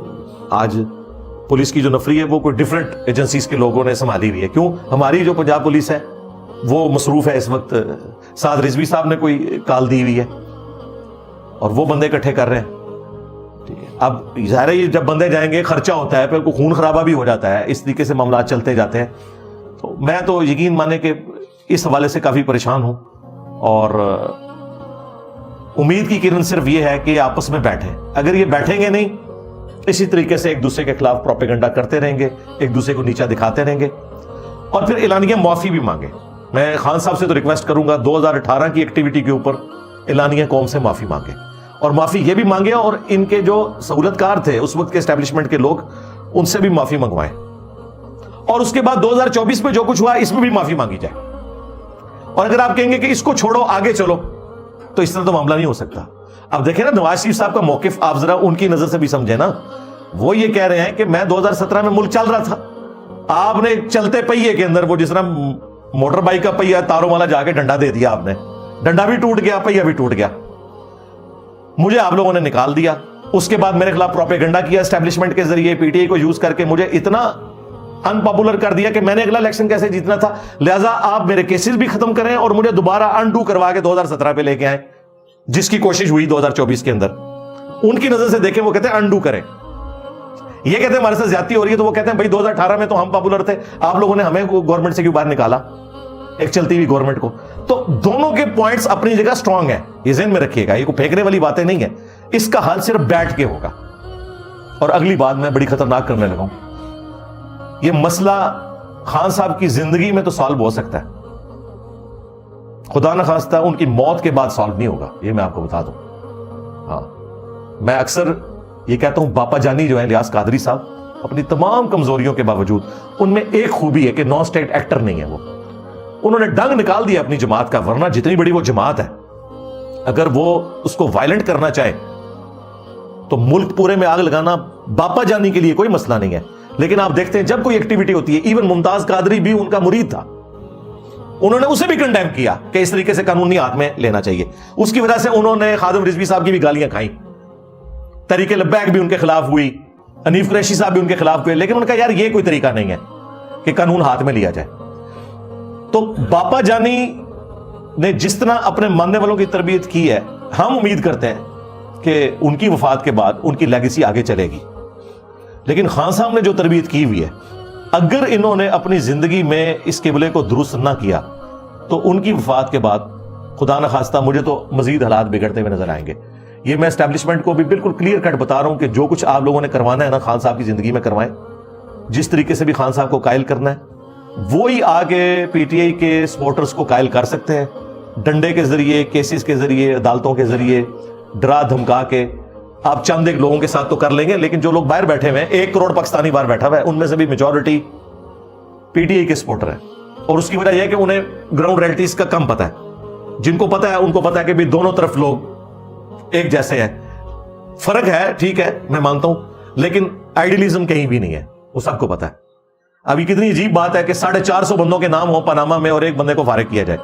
آج پولیس کی جو نفری ہے وہ کوئی ڈفرینٹ ایجنسیز کے لوگوں نے سنبھالی ہوئی ہے. کیوں؟ ہماری جو پنجاب پولیس ہے وہ مصروف ہے اس وقت. سعد رضوی صاحب نے کوئی کال دی ہوئی ہے اور وہ بندے اکٹھے کر رہے ہیں. ٹھیک ہے, اب ظاہر ہے جب بندے جائیں گے خرچہ ہوتا ہے, پھر کوئی خون خرابہ بھی ہو جاتا ہے, اس طریقے سے معاملات چلتے جاتے ہیں. تو میں تو یقین مانے کہ اس حوالے سے کافی پریشان ہوں, اور امید کی کرن صرف یہ ہے کہ آپس میں بیٹھیں. اگر یہ بیٹھیں گے نہیں, اسی طریقے سے ایک دوسرے کے خلاف پروپیگنڈا کرتے رہیں گے, ایک دوسرے کو نیچا دکھاتے رہیں گے, اور پھر اعلانیہ معافی بھی مانگے. میں خان صاحب سے تو ریکویسٹ کروں گا 2018 کی ایکٹیویٹی کے اوپر اعلانیہ قوم سے معافی مانگے, اور معافی یہ بھی مانگے اور ان کے جو سہولت کار تھے اس وقت کے اسٹیبلشمنٹ کے لوگ, ان سے بھی معافی منگوائیں. اور اس کے بعد 2024 میں جو کچھ ہوا اس میں بھی معافی مانگی جائے. اور اگر آپ کہیں گے کہ اس کو چھوڑو آگے چلو, تو اس طرح تو معاملہ نہیں ہو سکتا. اب دیکھیں نا نواز شریف صاحب کا موقف آپ ذرا ان کی نظر سے بھی سمجھیں نا. وہ یہ کہہ رہے ہیں کہ میں 2017 میں ملک چل رہا تھا, آپ نے چلتے پہیے کے اندر وہ جس طرح موٹر بائک کا پہیا تاروں والا جا کے ڈنڈا دے دیا, آپ نے ڈنڈا بھی ٹوٹ گیا, پہیا بھی ٹوٹ گیا, مجھے آپ لوگوں نے نکال دیا. اس کے بعد میرے خلاف پروپیگنڈا کیا اسٹیبلشمنٹ کے ذریعے, PTI کو یوز کر کے مجھے اتنا ان پاپولر کر دیا کہ میں نے اگلا الیکشن کیسے جیتنا تھا. لہٰذا آپ میرے کیسز بھی ختم کریں اور مجھے دوبارہ انڈو کروا کے 2017 پہ لے کے آئیں, جس کی کوشش ہوئی 2024 کے اندر. ان کی نظر سے دیکھیں, وہ کہتے ہیں انڈو کریں. یہ کہتے ہیں ہمارے ساتھ زیادتی ہو رہی ہے, تو وہ کہتے ہیں بھائی 2018 میں تو ہم پاپولر تھے, آپ لوگوں نے ہمیں گورنمنٹ سے کیوں باہر نکالا, ایک چلتی ہوئی گورنمنٹ کو. تو دونوں کے پوائنٹس اپنی جگہ سٹرونگ ہیں, یہ ذہن میں رکھیے گا. یہ کوئی پھینکنے والی باتیں نہیں ہیں, اس کا حل صرف بیٹھ کے ہوگا. اور اگلی بات میں بڑی خطرناک کرنے لگا ہوں, یہ مسئلہ خان صاحب کی زندگی میں تو سالو ہو سکتا ہے, خدا نہ خواستہ ان کی موت کے بعد سالو نہیں ہوگا, یہ میں آپ کو بتا دوں. ہاں, میں اکثر یہ کہتا ہوں باپا جانی جو ہے الیاس قادری صاحب, اپنی تمام کمزوریوں کے باوجود ان میں ایک خوبی ہے کہ نان اسٹیٹ ایکٹر نہیں ہے وہ. انہوں نے ڈنگ نکال دیا اپنی جماعت کا, ورنہ جتنی بڑی وہ جماعت ہے اگر وہ اس کو وائلنٹ کرنا چاہے تو ملک پورے میں آگ لگانا باپا جانی کے لیے کوئی مسئلہ نہیں ہے. لیکن آپ دیکھتے ہیں جب کوئی ایکٹیویٹی ہوتی ہے, ایون ممتاز قادری بھی ان کا مرید تھا, انہوں نے اسے بھی کنڈیم کیا کہ اس طریقے سے قانونی ہاتھ میں لینا چاہیے. اس کی وجہ سے انہوں نے خادم رضوی صاحب کی بھی گالیاں کھائیں, تحریک لبیک بھی ان کے خلاف ہوئی, حنیف قریشی صاحب بھی ان کے خلاف ہوئے, لیکن ان کا یار یہ کوئی طریقہ نہیں ہے کہ قانون ہاتھ میں لیا جائے. تو باپا جانی نے جس طرح اپنے ماننے والوں کی تربیت کی ہے, ہم امید کرتے ہیں کہ ان کی وفات کے بعد ان کی لیگیسی آگے چلے گی. لیکن خان صاحب نے جو تربیت کی ہوئی ہے, اگر انہوں نے اپنی زندگی میں اس قبلے کو درست نہ کیا تو ان کی وفات کے بعد خدا نخواستہ مجھے تو مزید حالات بگڑتے ہوئے نظر آئیں گے. یہ میں اسٹیبلشمنٹ کو بھی بالکل کلیئر کٹ بتا رہا ہوں کہ جو کچھ آپ لوگوں نے کروانا ہے نا خان صاحب کی زندگی میں کروائیں. جس طریقے سے بھی خان صاحب کو قائل کرنا ہے وہی آگے پی ٹی آئی کے سپورٹرز کو قائل کر سکتے ہیں, ڈنڈے کے ذریعے, کیسز کے ذریعے, عدالتوں کے ذریعے, ڈرا دھمکا کے. آپ چند ایک لوگوں کے ساتھ تو کر لیں گے, لیکن جو لوگ باہر بیٹھے ہوئے ہیں, 1 کروڑ پاکستانی باہر بیٹھا ہوا ہے, ان میں سے بھی میجورٹی پی ٹی آئی کے سپورٹر ہیں. اور اس کی وجہ یہ ہے کہ انہیں گراؤنڈ ریئلٹیز کا کم پتہ ہے. جن کو پتہ ہے ان کو پتہ ہے کہ بھی دونوں طرف لوگ ایک جیسے ہیں. فرق ہے, ٹھیک ہے, میں مانتا ہوں, لیکن آئیڈیلزم کہیں بھی نہیں ہے, وہ سب کو پتہ ہے. ابھی کتنی عجیب بات ہے کہ 450 بندوں کے نام ہوں پاناما میں اور ایک بندے کو فارغ کیا جائے.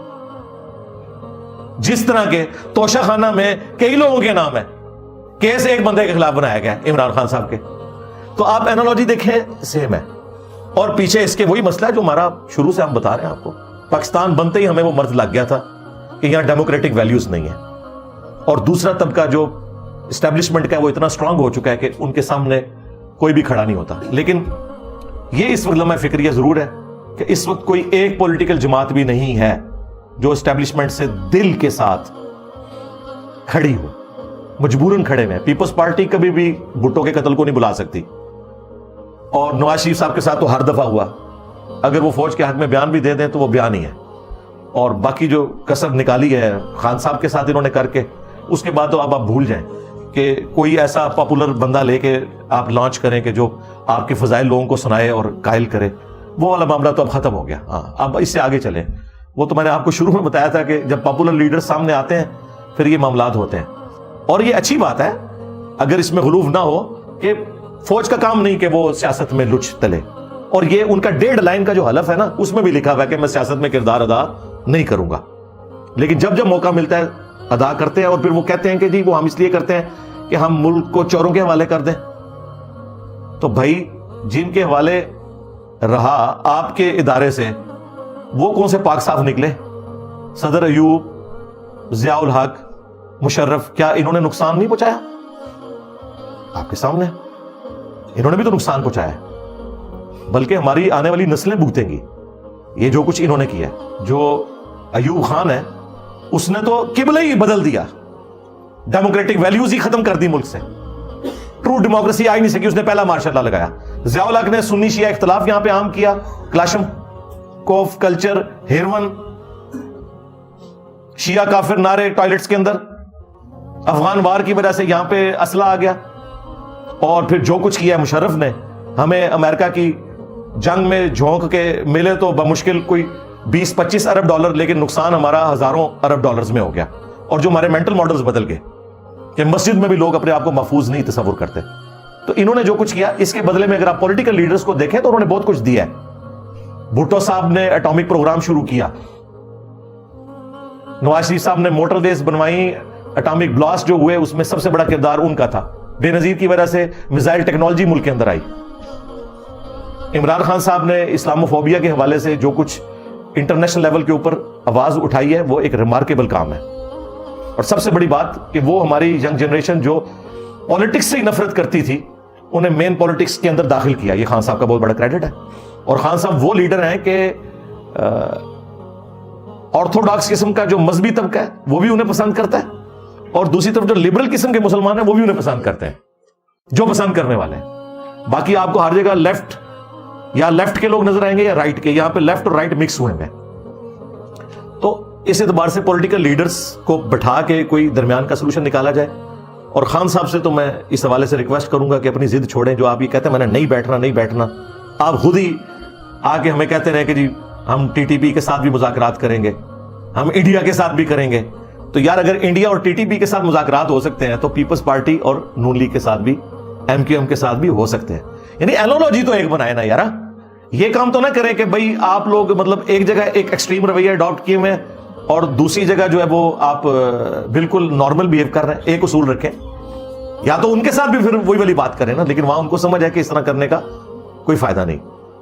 جس طرح کے توشہ خانہ میں کئی لوگوں کے نام ہیں, کیس ایک بندے کے خلاف بنایا گیا عمران خان صاحب کے. تو آپ اینالوجی دیکھیں, سیم ہے. اور پیچھے اس کے وہی مسئلہ ہے جو ہمارا شروع سے ہم بتا رہے ہیں آپ کو. پاکستان بنتے ہی ہمیں وہ مرض لگ گیا تھا کہ یہاں ڈیموکریٹک ویلیوز نہیں ہے, اور دوسرا طبقہ جو اسٹیبلشمنٹ کا ہے وہ اتنا اسٹرانگ ہو چکا ہے کہ ان کے سامنے کوئی بھی کھڑا نہیں ہوتا. لیکن یہ اس وقت لمحہ فکریہ ضرور ہے کہ اس وقت کوئی ایک پولیٹیکل جماعت بھی نہیں ہے جو اسٹیبلشمنٹ سے دل کے ساتھ کھڑی ہو. مجبوراً کھڑے ہوئے ہیں. پیپلز پارٹی کبھی بھی بھٹو کے قتل کو نہیں بلا سکتی, اور نواز شریف صاحب کے ساتھ تو ہر دفعہ ہوا. اگر وہ فوج کے حق میں بیان بھی دے دیں تو وہ بیان ہی ہے. اور باقی جو کسر نکالی ہے خان صاحب کے ساتھ انہوں نے کر کے, اس کے بعد تو آپ بھول جائیں کہ کوئی ایسا پاپولر بندہ لے کے آپ لانچ کریں کہ جو آپ کے فضائل لوگوں کو سنائے اور قائل کرے. وہ والا معاملہ تو اب ختم ہو گیا. ہاں, اب اس سے آگے چلیں. وہ تو میں نے آپ کو شروع میں بتایا تھا کہ جب پاپولر لیڈر سامنے آتے ہیں پھر یہ معاملات ہوتے ہیں. اور یہ اچھی بات ہے اگر اس میں غلوف نہ ہو کہ فوج کا کام نہیں کہ وہ سیاست میں لچ تلے. اور یہ ان کا 1.5 لائن کا جو حلف ہے نا, اس میں بھی لکھا ہوا ہے کہ میں سیاست میں کردار ادا نہیں کروں گا. لیکن جب جب موقع ملتا ہے ادا کرتے ہیں, اور پھر وہ کہتے ہیں کہ جی وہ ہم اس لیے کرتے ہیں کہ ہم ملک کو چوروں کے حوالے کر دیں. تو بھائی جن کے حوالے رہا آپ کے ادارے سے وہ کون سے پاک صاف نکلے؟ صدر ایوب, ضیاء الحق, مشرف, کیا انہوں نے نقصان نہیں پہنچایا؟ آپ کے سامنے انہوں نے بھی تو نقصان پہنچایا ہے, بلکہ ہماری آنے والی نسلیں بھگتیں گی یہ جو کچھ انہوں نے کیا. جو ایوب خان ہے اس نے تو قبلہ ہی بدل دیا, ڈیموکریٹک ویلیوز ہی ختم کر دی ملک سے. ٹرو ڈیموکریسی آئی نہیں سکی, اس نے پہلا مارشاء اللہ لگایا. ضیاء الحق نے سنی شیعہ اختلاف یہاں پہ عام کیا, کلاشم کوف کلچر, ہیروین, شیعہ کافر نعرے ٹوائلٹس کے اندر, افغان وار کی وجہ سے یہاں پہ اسلحہ آ گیا. اور پھر جو کچھ کیا ہے مشرف نے, ہمیں امریکہ کی جنگ میں جھونک کے ملے تو بمشکل کوئی 20-25 ارب ڈالر, لیکن نقصان ہمارا ہزاروں ارب ڈالرز میں ہو گیا. اور جو ہمارے مینٹل ماڈلز بدل گئے کہ مسجد میں بھی لوگ اپنے آپ کو محفوظ نہیں تصور کرتے. تو انہوں نے جو کچھ کیا اس کے بدلے میں اگر آپ پولیٹیکل لیڈرز کو دیکھیں تو انہوں نے بہت کچھ دیا ہے. بھٹو صاحب نے ایٹامک پروگرام شروع کیا, نواز شریف صاحب نے موٹر ویز بنوائی, ایٹامک بلاسٹ جو ہوئے اس میں سب سے بڑا کردار ان کا تھا. بے نظیر کی وجہ سے میزائل ٹیکنالوجی ملک کے اندر آئی. عمران خان صاحب نے اسلاموفوبیا کے حوالے سے جو کچھ انٹرنیشنل لیول کے اوپر آواز اٹھائی ہے وہ ایک ریمارکیبل کام ہے. اور سب سے بڑی بات کہ وہ ہماری ینگ جنریشن جو پالیٹکس سے نفرت کرتی تھی انہیں مین پالیٹکس کے اندر داخل کیا. یہ خان صاحب کا بہت بڑا کریڈٹ ہے. اور خان صاحب وہ لیڈر ہیں کہ آرتھوڈاکس قسم کا جو مذہبی طبقہ ہے وہ بھی انہیں پسند کرتا ہے, اور دوسری طرف جو لبرل قسم کے مسلمان ہیں وہ بھی انہیں پسند کرتے ہیں, جو پسند کرنے والے ہیں. باقی آپ کو ہر جگہ لیفٹ یا لیفٹ کے لوگ نظر آئیں گے یا رائٹ کے, یہاں پہ لیفٹ اور رائٹ مکس ہوئے ہیں. تو اس اعتبار سے پولیٹیکل لیڈرز کو بٹھا کے کوئی درمیان کا سلوشن نکالا جائے, اور خان صاحب سے تو میں اس حوالے سے ریکویسٹ کروں گا کہ اپنی ضد چھوڑیں. جو آپ یہ کہتے ہیں میں نے نہیں بیٹھنا, آپ خود ہی آ کے ہمیں کہتے رہے کہ جی ہم ٹی ٹی پی کے ساتھ بھی مذاکرات کریں گے, ہم انڈیا کے ساتھ بھی کریں گے. تو یار اگر انڈیا اور ٹی ٹی پی کے ساتھ مذاکرات ہو سکتے ہیں تو پیپلز پارٹی اور نون لیگ کے ساتھ بھی, ایم کیو ایم کے ساتھ بھی ہو سکتے ہیں. یعنی اینالوجی تو ایک بنائے نا یار. یہ کام تو نہ کریں کہ بھائی آپ لوگ مطلب ایک جگہ ایک ایکسٹریم رویہ اڈاپٹ کیے ہوئے ہیں اور دوسری جگہ جو ہے وہ آپ بالکل نارمل بیہیو کر رہے ہیں. ایک اصول رکھیں, یا تو ان کے ساتھ بھی پھر وہی والی بات کریں نا, لیکن وہاں ان کو سمجھ ہے کہ اس طرح کرنے کا کوئی فائدہ نہیں.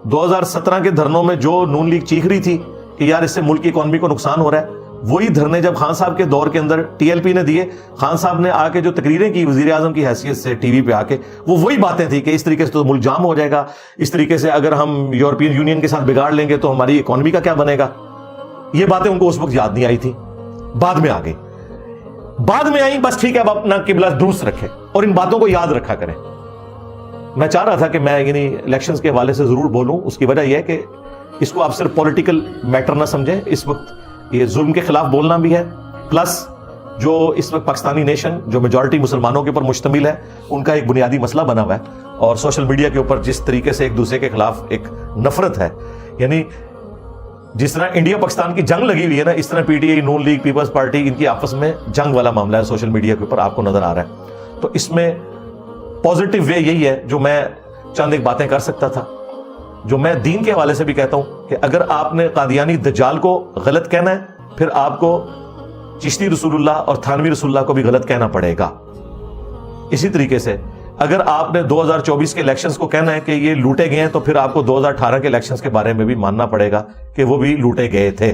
2017 کے دھرنوں میں جو نون لیگ چیخ رہی تھی کہ یار اس سے ملک کی اکانومی کو نقصان ہو رہا ہے, وہی دھرنے جب خان صاحب کے دور کے اندر ٹی ایل پی نے دیے, خان صاحب نے آ کے جو تقریریں کی وزیر اعظم کی حیثیت سے ٹی وی پہ آ کے, وہ وہی باتیں تھی کہ اس طریقے سے تو ملک جام ہو جائے گا, اس طریقے سے اگر ہم یورپین یونین کے ساتھ بگاڑ لیں گے تو ہماری اکانومی کا کیا بنے گا. یہ باتیں ان کو اس وقت یاد نہیں آئی تھی, بعد میں آ گئی, بعد میں آئی. بس ٹھیک ہے, اب اپنا قبلہ درست رکھے اور ان باتوں کو یاد رکھا کریں. میں چاہ رہا تھا کہ میں یعنی الیکشنز کے حوالے سے ضرور بولوں. اس کی وجہ یہ ہے کہ اس کو آپ صرف پولیٹیکل میٹر نہ سمجھیں. اس وقت یہ ظلم کے خلاف بولنا بھی ہے, پلس جو اس وقت پاکستانی نیشن جو میجورٹی مسلمانوں کے اوپر مشتمل ہے ان کا ایک بنیادی مسئلہ بنا ہوا ہے. اور سوشل میڈیا کے اوپر جس طریقے سے ایک دوسرے کے خلاف ایک نفرت ہے, یعنی جس طرح انڈیا پاکستان کی جنگ لگی ہوئی ہے نا, اس طرح P T I, Noon League, Peoples Party, ان کی آپس میں جنگ والا معاملہ ہے سوشل میڈیا کے اوپر آپ کو نظر آ رہا ہے. تو اس میں پازیٹیو وے یہی ہے جو میں چند ایک باتیں کر سکتا تھا, جو میں دین کے حوالے سے بھی کہتا ہوں کہ اگر آپ نے قادیانی دجال کو غلط کہنا ہے, پھر آپ کو چشتی رسول اللہ اور تھانوی رسول اللہ کو بھی غلط کہنا پڑے گا. اسی طریقے سے اگر آپ نے 2024 کے الیکشنز کو کہنا ہے کہ یہ لوٹے گئے ہیں, تو پھر آپ کو 2018 کے الیکشنز کے بارے میں بھی ماننا پڑے گا کہ وہ بھی لوٹے گئے تھے.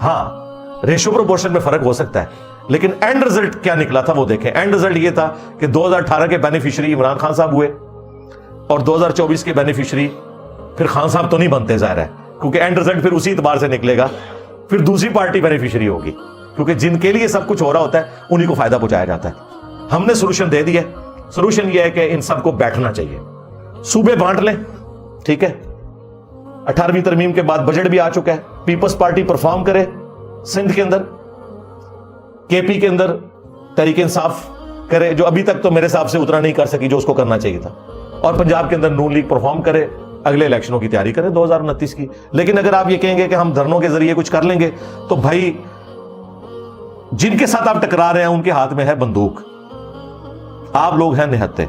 ہاں ریشو پروپورشن میں فرق ہو سکتا ہے, لیکن اینڈ رزلٹ کیا نکلا تھا وہ دیکھیں. اینڈ رزلٹ یہ تھا کہ 2018 کے بینیفیشری عمران خان صاحب ہوئے اور 2024 کے بینیفیشری پھر خان صاحب تو نہیں بنتے, ظاہر ہے, کیونکہ اینڈ رزلٹ پھر اسی اعتبار سے نکلے گا, پھر دوسری پارٹی بینیفیشری ہوگی, کیونکہ جن کے لیے سب کچھ ہو رہا ہوتا ہے انہی کو فائدہ پہنچایا جاتا ہے. ہم نے سولوشن دے دیا. سولوشن یہ ہے کہ ان سب کو بیٹھنا چاہیے, صوبے بانٹ لیں, ٹھیک ہے. 18ویں ترمیم کے بعد بجٹ بھی آ چکا ہے, پیپلز پارٹی پرفارم کرے سندھ کے اندر, کے پی کے اندر تحریک انصاف کرے جو ابھی تک تو میرے حساب سے اتنا نہیں کر سکی جو اس کو کرنا چاہیے تھا, اور پنجاب کے اندر نون لیگ پرفارم کرے, اگلے الیکشنوں کی تیاری کریں 2029 کی. لیکن اگر آپ یہ کہیں گے کہ ہم دھرنوں کے ذریعے کچھ کر لیں گے, تو بھائی جن کے ساتھ آپ ٹکرا رہے ہیں ان کے ہاتھ میں ہے بندوق, آپ لوگ ہیں نہتے,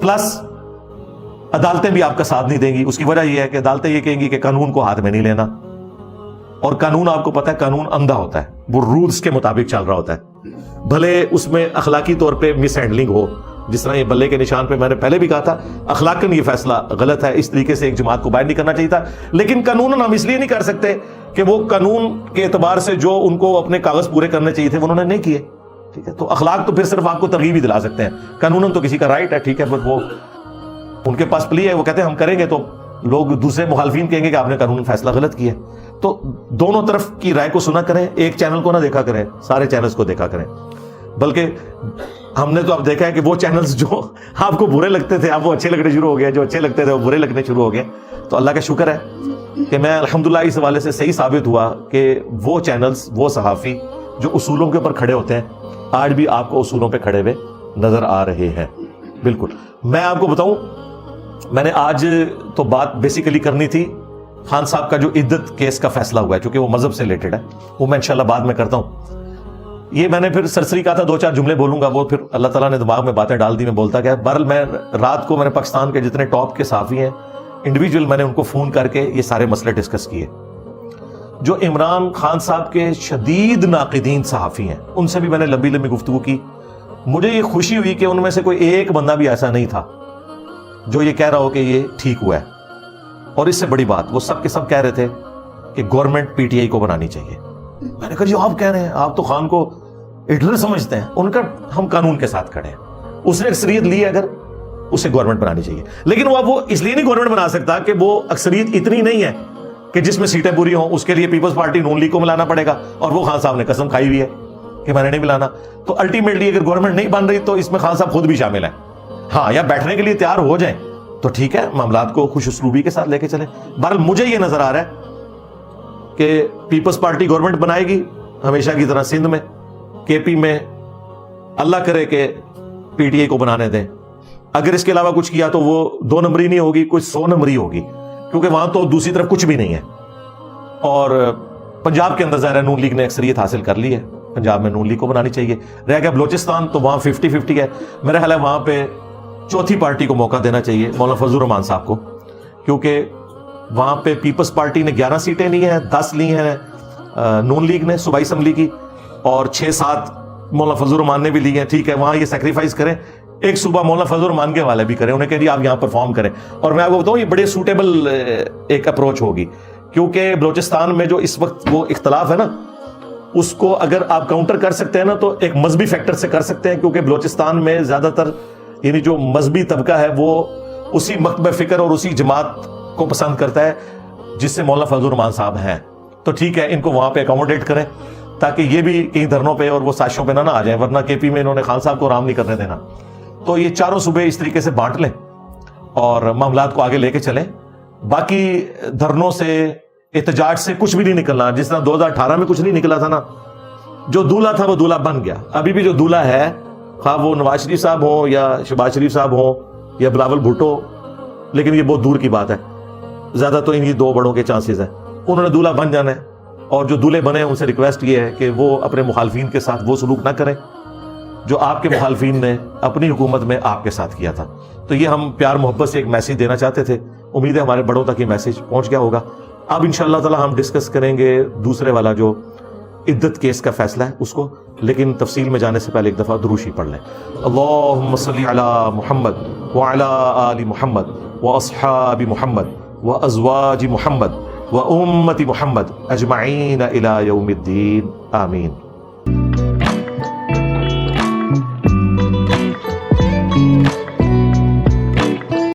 پلس عدالتیں بھی آپ کا ساتھ نہیں دیں گی. اس کی وجہ یہ ہے کہ عدالتیں یہ کہیں گی کہ قانون کو ہاتھ میں نہیں لینا, اور قانون آپ کو پتا ہے قانون اندھا ہوتا ہے, وہ رولز کے مطابق چل رہا ہوتا ہے, بھلے اس میں اخلاقی طور پہ مس ہینڈلنگ ہو. جس طرح یہ بلے کے نشان پہ میں نے پہلے بھی کہا تھا, اخلاقاً یہ فیصلہ غلط ہے, اس طریقے سے ایک جماعت کو باہر نہیں کرنا چاہیے تھا. لیکن قانون ہم اس لیے نہیں کر سکتے کہ وہ قانون کے اعتبار سے جو ان کو اپنے کاغذ پورے کرنے چاہیے تھے وہ انہوں نے نہیں کیے, ٹھیک ہے. تو اخلاق تو پھر صرف آپ کو ترغیب ہی دلا سکتے ہیں, قانون تو کسی کا رائٹ ہے, ٹھیک ہے, بٹ وہ ان کے پاس پلی ہے, وہ کہتے ہیں ہم کریں گے, تو لوگ دوسرے مخالفین کہیں گے کہ آپ نے قانون فیصلہ غلط کیا. تو دونوں طرف کی رائے کو سنا کریں, ایک چینل کو نہ دیکھا کریں, سارے چینلز کو دیکھا کریں. بلکہ ہم نے تو اب دیکھا ہے کہ وہ چینلز جو آپ کو برے لگتے تھے اب وہ اچھے لگنے شروع ہو گئے, جو اچھے لگتے تھے وہ برے لگنے شروع ہو گئے. تو اللہ کا شکر ہے کہ میں الحمدللہ اس حوالے سے صحیح ثابت ہوا کہ وہ چینلز, وہ صحافی جو اصولوں کے اوپر کھڑے ہوتے ہیں, آج بھی آپ کو اصولوں پہ کھڑے ہوئے نظر آ رہے ہیں. بالکل. میں آپ کو بتاؤں, میں نے آج تو بات بیسیکلی کرنی تھی خان صاحب کا جو عدت کیس کا فیصلہ ہوا ہے, چونکہ وہ مذہب سے ریلیٹڈ ہے, وہ میں انشاءاللہ بعد میں کرتا ہوں. یہ میں نے پھر سرسری کہا تھا 2-4 جملے بولوں گا, وہ پھر اللہ تعالیٰ نے دماغ میں باتیں ڈال دی, میں بولتا گیا. بہرحال میں رات کو میں نے پاکستان کے جتنے ٹاپ کے صحافی ہیں انڈیویجول, میں نے ان کو فون کر کے یہ سارے مسئلے ڈسکس کیے. جو عمران خان صاحب کے شدید ناقدین صحافی ہیں ان سے بھی میں نے لمبی لمبی گفتگو کی. مجھے یہ خوشی ہوئی کہ ان میں سے کوئی ایک بندہ بھی ایسا نہیں تھا جو یہ کہہ رہا ہو کہ یہ ٹھیک ہوا ہے. اور اس سے بڑی بات, وہ سب کے سب کہہ رہے تھے کہ گورنمنٹ پی ٹی آئی کو بنانی چاہیے. میں نے کہا جی آپ کہہ رہے ہیں, آپ تو خان کو ہٹلر سمجھتے ہیں. ان کا ہم قانون کے ساتھ کھڑے ہیں, اس نے اکثریت لی, اگر اسے گورنمنٹ بنانی چاہیے. لیکن وہ اس لیے نہیں گورنمنٹ بنا سکتا کہ وہ اکثریت اتنی نہیں ہے کہ جس میں سیٹیں پوری ہوں. اس کے لیے پیپلز پارٹی نون لیگ کو ملانا پڑے گا, اور وہ خان صاحب نے قسم کھائی ہوئی ہے کہ میں نے نہیں ملانا. تو الٹیمیٹلی اگر گورنمنٹ نہیں بن رہی تو اس میں خان صاحب خود بھی شامل ہیں. ہاں, یا بیٹھنے کے لیے تیار ہو جائیں تو ٹھیک ہے, معاملات کو خوش اسلوبی کے ساتھ لے کے چلیں. بہرحال مجھے یہ نظر آ رہا ہے کہ پیپلز پارٹی گورنمنٹ بنائے گی ہمیشہ کی طرح سندھ میں, کے پی میں اللہ کرے کہ پی ٹی آئی کو بنانے دیں. اگر اس کے علاوہ کچھ کیا تو وہ 2 نمبری نہیں ہوگی, کوئی 100 نمبری ہوگی, کیونکہ وہاں تو دوسری طرف کچھ بھی نہیں ہے. اور پنجاب کے اندر ظاہر نون لیگ نے اکثریت حاصل کر لی ہے, پنجاب میں نون لیگ کو بنانی چاہیے. رہ گیا بلوچستان, تو وہاں 50-50 ہے. میرا خیال ہے وہاں پہ چوتھی پارٹی کو موقع دینا چاہیے, مولانا فضل الرحمان صاحب کو, کیونکہ وہاں پہ پیپلز پارٹی نے 11 سیٹیں لی ہیں, 10 لی ہیں نون لیگ نے صوبائی اسمبلی کی, اور 6-7 مولانا فضل الرحمان نے بھی لی ہیں. ٹھیک ہے, وہاں یہ سیکریفائز کریں, ایک صوبہ مولانا فضل الرحمان کے حوالے بھی کریں, انہیں کہہ دیا آپ یہاں پرفارم کریں. اور میں آپ کو بتاؤں یہ بڑے سوٹیبل ایک اپروچ ہوگی, کیونکہ بلوچستان میں جو اس وقت وہ اختلاف ہے نا, اس کو اگر آپ کاؤنٹر کر سکتے ہیں نا تو ایک مذہبی فیکٹر سے کر سکتے ہیں, کیونکہ بلوچستان میں زیادہ تر یعنی جو مذہبی طبقہ ہے وہ اسی مکتب فکر اور اسی جماعت کو پسند کرتا ہے جس سے مولانا فضل الرحمان صاحب ہیں. تو ٹھیک ہے, ان کو وہاں پہ اکوموڈیٹ کریں تاکہ یہ بھی کہیں دھرنوں پہ اور وہ سازشوں پہ نہ آ جائیں, ورنہ کے پی میں انہوں نے خان صاحب کو آرام نہیں کرنے دینا. تو یہ چاروں صوبے اس طریقے سے بانٹ لیں اور معاملات کو آگے لے کے چلیں. باقی دھرنوں سے احتجاج سے کچھ بھی نہیں نکلنا, جس طرح 2018 میں کچھ نہیں نکلا تھا نا, جو دولہا تھا وہ دولہا بن گیا. ابھی بھی جو دولہا ہے, خواہ وہ نواز شریف صاحب ہوں یا شہباز شریف صاحب ہوں یا بلاول بھٹو, لیکن یہ بہت دور کی بات ہے, زیادہ تو انہی 2 بڑوں کے چانسز ہیں, انہوں نے دولہا بن جانا ہے. اور جو دولہے بنے ہیں ان سے ریکویسٹ یہ ہے کہ وہ اپنے مخالفین کے ساتھ وہ سلوک نہ کریں جو آپ کے مخالفین نے اپنی حکومت میں آپ کے ساتھ کیا تھا. تو یہ ہم پیار محبت سے ایک میسیج دینا چاہتے تھے, امید ہے ہمارے بڑوں تک یہ میسیج پہنچ گیا ہوگا. اب انشاءاللہ تعالی ہم ڈسکس کریں گے دوسرے والا جو عدت کیس کا فیصلہ ہے اس کو, لیکن تفصیل میں جانے سے پہلے ایک دفعہ درود شریف پڑھ لیں. اللہم صلی علی محمد وعلی آل محمد واصحاب محمد وازواج محمد وامت محمد اجمعین الی یوم الدین, آمین.